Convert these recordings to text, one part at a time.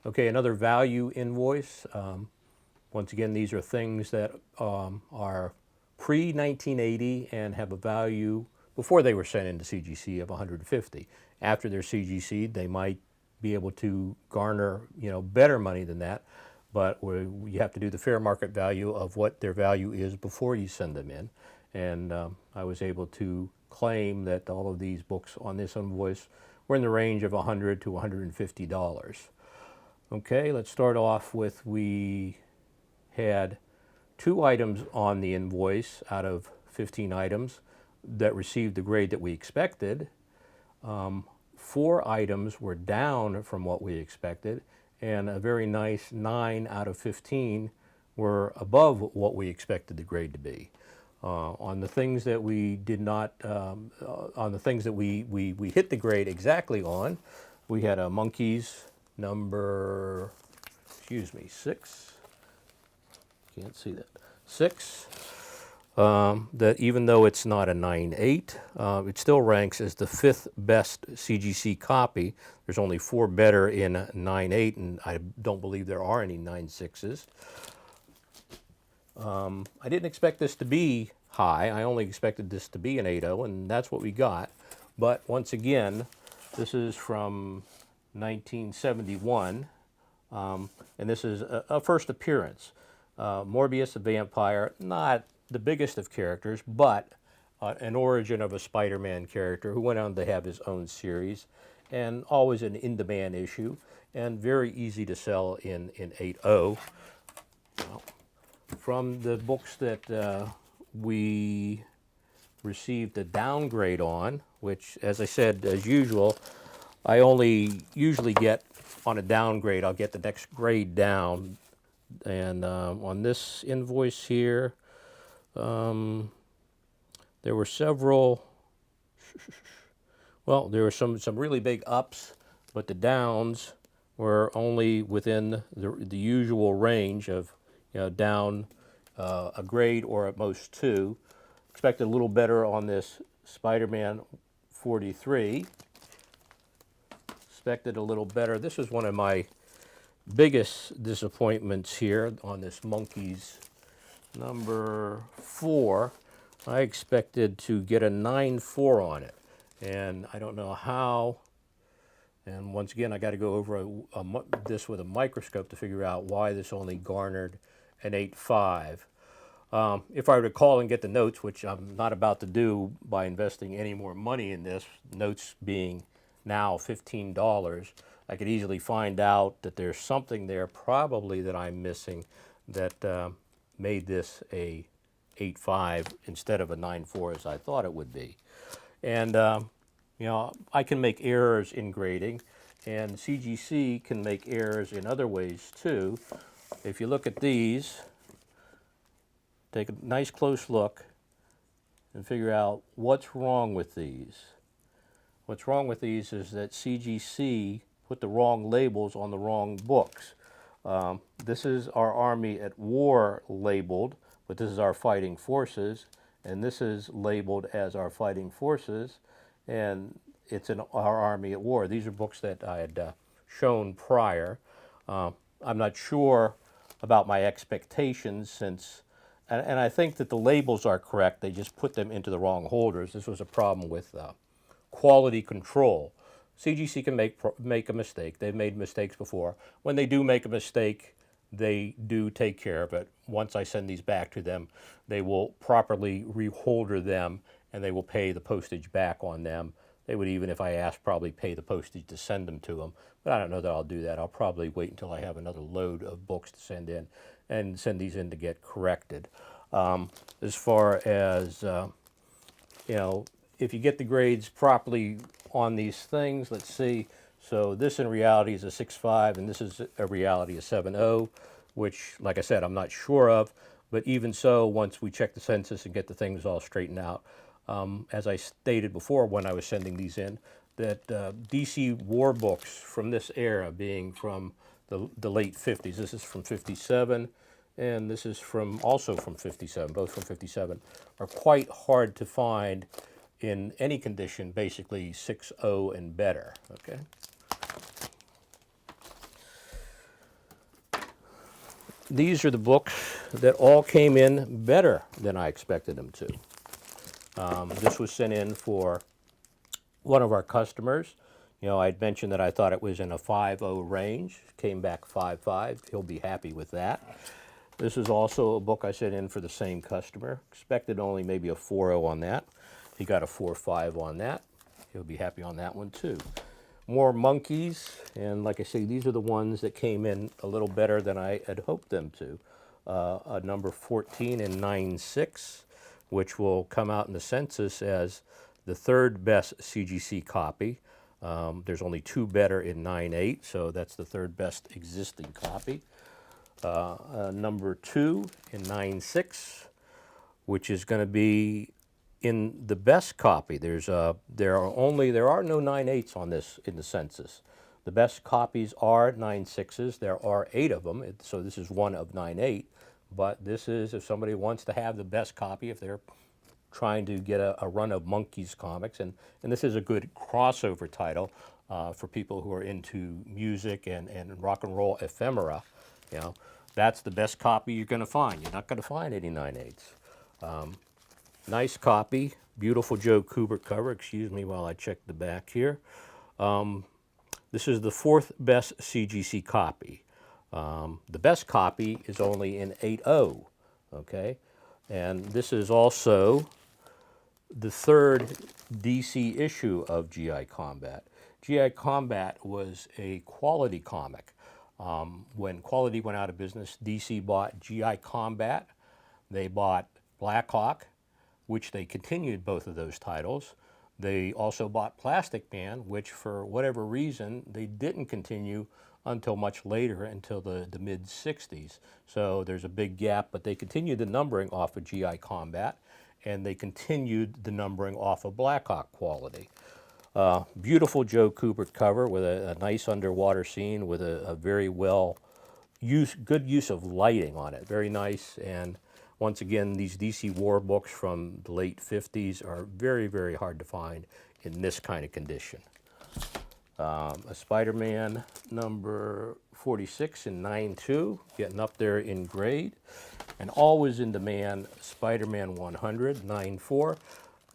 Okay, another value invoice. Once again, these are things that are pre-1980 and have a value before they were sent into CGC of 150. After they're CGC, they might be able to garner, better money than that, but you have to do the fair market value of what their value is before you send them in. And I was able to claim that all of these books on this invoice were in the range of $100 to $150. Okay, let's start off with, we had 2 items on the invoice out of 15 items that received the grade that we expected. 4 items were down from what we expected, and a very nice 9 out of 15 were above what we expected the grade to be. On the things that we did not, on the things that we hit the grade exactly on, we had a monkeys number, 6. Can't see that. 6. That even though it's not a 9.8, it still ranks as the 5th best CGC copy. There's only 4 better in 9.8, and I don't believe there are any 9.6s. I didn't expect this to be high. I only expected this to be an 8.0, and that's what we got. But once again, this is from 1971, and this is a first appearance. Morbius the Vampire, not the biggest of characters, but an origin of a Spider-Man character who went on to have his own series, and always an in-demand issue, and very easy to sell in 8.0. Well, from the books that we received a downgrade on, which, as I said, as usual, I only usually get on a downgrade, I'll get the next grade down. And on this invoice here, there were several, well, there were some really big ups, but the downs were only within the usual range of, down a grade or at most 2. Expected a little better on this Spider-Man 43. Expected a little better. This is one of my biggest disappointments here on this monkeys number 4. I expected to get a 9.4 on it, and I don't know how. And once again, I got to go over this with a microscope to figure out why this only garnered an 8.5. If I were to call and get the notes, which I'm not about to do by investing any more money in this, notes being now $15, I could easily find out that there's something there probably that I'm missing that made this a 8.5 instead of a 9.4 as I thought it would be. And I can make errors in grading, and CGC can make errors in other ways too. If you look at these, take a nice close look and figure out what's wrong with these. What's wrong with these is that CGC put the wrong labels on the wrong books. This is our Army at War labeled, but this is our Fighting Forces, and this is labeled as our Fighting Forces, and it's in our Army at War. These are books that I had shown prior. I'm not sure about my expectations since, and I think that the labels are correct, they just put them into the wrong holders. This was a problem with quality control. CGC can make a mistake. They've made mistakes before. When they do make a mistake, they do take care of it. Once I send these back to them, they will properly reholder them, and they will pay the postage back on them. They would even, if I asked, probably pay the postage to send them to them. But I don't know that I'll do that. I'll probably wait until I have another load of books to send in and send these in to get corrected. As far as, if you get the grades properly on these things, let's see. So this in reality is a 6.5, and this is a reality a 7.0, which, like I said, I'm not sure of. But even so, once we check the census and get the things all straightened out, as I stated before when I was sending these in, that DC war books from this era, being from the late 50s, this is from 57, and this is also from 57, both from 57, are quite hard to find in any condition, basically 6.0 and better, okay? these are the books that all came in better than I expected them to. This was sent in for one of our customers. You know, I'd mentioned that I thought it was in a 5.0 range. Came back 5.5. He'll be happy with that. This is also a book I sent in for the same customer. Expected only maybe a 4.0 on that. He got a 4.5 on that. He'll be happy on that one too. More monkeys, and like I say, these are the ones that came in a little better than I had hoped them to. A number 14 in 9.6, which will come out in the census as the third best CGC copy. There's only two better in 9.8, so that's the third best existing copy. Number 2 in 9.6, which is going to be in the best copy. There are no 9.8s on this in the census. The best copies are 9.6s. There are 8 of them, so this is one of 9.8. But this is if somebody wants to have the best copy, if they're trying to get a run of Monkeys comics, and this is a good crossover title for people who are into music and rock and roll ephemera. You know, that's the best copy you're going to find. You're not going to find any 9.8s. Nice copy, beautiful Joe Kubert cover. Excuse me while I check the back here. This is the 4th best CGC copy. The best copy is only in 8.0, okay? And this is also the 3rd DC issue of GI Combat. GI Combat was a quality comic. When Quality went out of business, DC bought GI Combat. They bought Black Hawk, which they continued both of those titles. They also bought Plastic Man, which for whatever reason, they didn't continue until much later, until the mid-60s. So there's a big gap, but they continued the numbering off of GI Combat, and they continued the numbering off of Black Hawk Quality. Beautiful Joe Kubert cover with a nice underwater scene with a very good use of lighting on it. Very nice. And once again, these DC war books from the late 50s are very, very hard to find in this kind of condition. A Spider-Man number 46 in 9.2, getting up there in grade. And always in demand, Spider-Man 100, 9.4.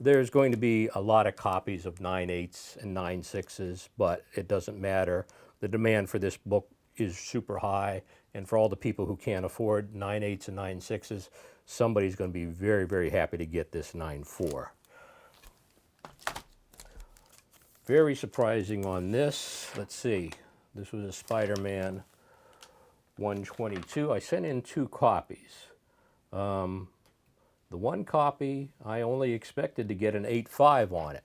There's going to be a lot of copies of 9.8s and 9.6s, but it doesn't matter. The demand for this book is super high, and for all the people who can't afford 9.8s and 9.6s, somebody's going to be very, very happy to get this 9.4. Very surprising on this. Let's see. This was a Spider-Man 122. I sent in 2 copies. The one copy, I only expected to get an 8.5 on it.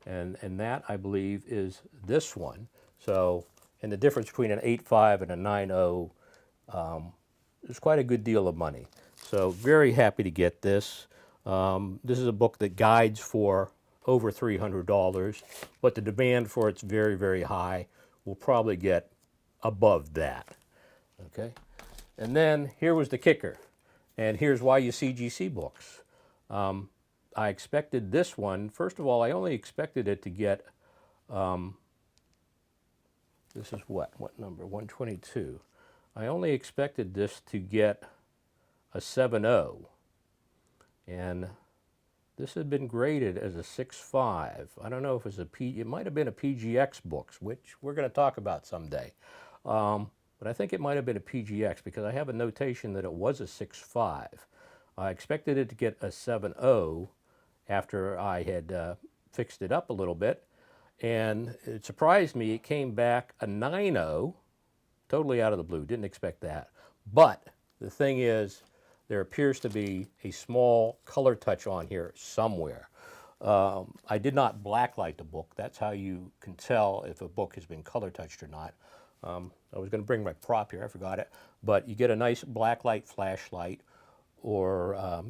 And that, I believe, is this one. So, and the difference between an 8.5 and a 9.0 is quite a good deal of money. So, very happy to get this. This is a book that guides for over $300, but the demand for it's very, very high. We'll probably get above that, okay? And then here was the kicker, and here's why you CGC books. I expected this one, first of all, I only expected it to get, this is what number, 122. I only expected this to get a 7.0, and this had been graded as a 6.5. I don't know if it's it might have been a PGX books, which we're going to talk about someday. But I think it might have been a PGX because I have a notation that it was a 6.5. I expected it to get a 7.0 after I had fixed it up a little bit. And it surprised me, it came back a 9.0, totally out of the blue, didn't expect that. But the thing is, there appears to be a small color touch on here somewhere. I did not blacklight the book. That's how you can tell if a book has been color touched or not. I was going to bring my prop here, I forgot it. But you get a nice blacklight flashlight, or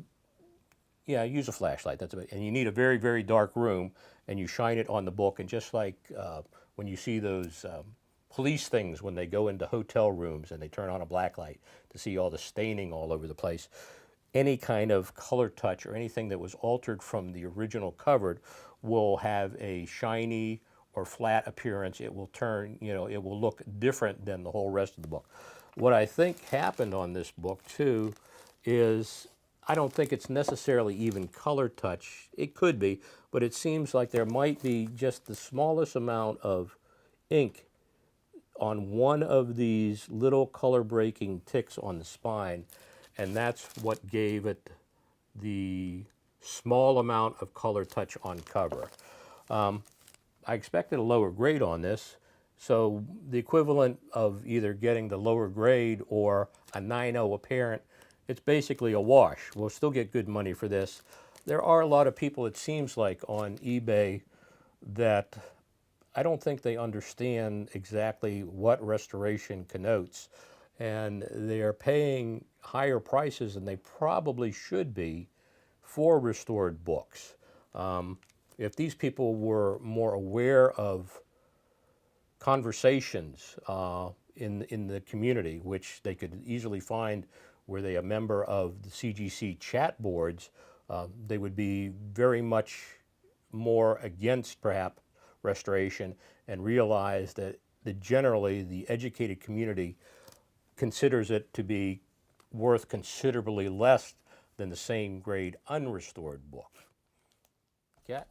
yeah, use a flashlight. That's about it. And you need a very, very dark room, and you shine it on the book. And just like when you see those police things when they go into hotel rooms and they turn on a blacklight to see all the staining all over the place, any kind of color touch or anything that was altered from the original cover will have a shiny or flat appearance. It will turn, you know, it will look different than the whole rest of the book. What I think happened on this book too is I don't think it's necessarily even color touch. It could be, but it seems like there might be just the smallest amount of ink on one of these little color breaking ticks on the spine, and that's what gave it the small amount of color touch on cover. I expected a lower grade on this, so the equivalent of either getting the lower grade or a 9.0 apparent, it's basically a wash. We'll still get good money for this. There are a lot of people, it seems like, on eBay that I don't think they understand exactly what restoration connotes, and they're paying higher prices than they probably should be for restored books. If these people were more aware of conversations in the community, which they could easily find were they a member of the CGC chat boards, they would be very much more against perhaps restoration and realize that generally the educated community considers it to be worth considerably less than the same grade unrestored book. Cat?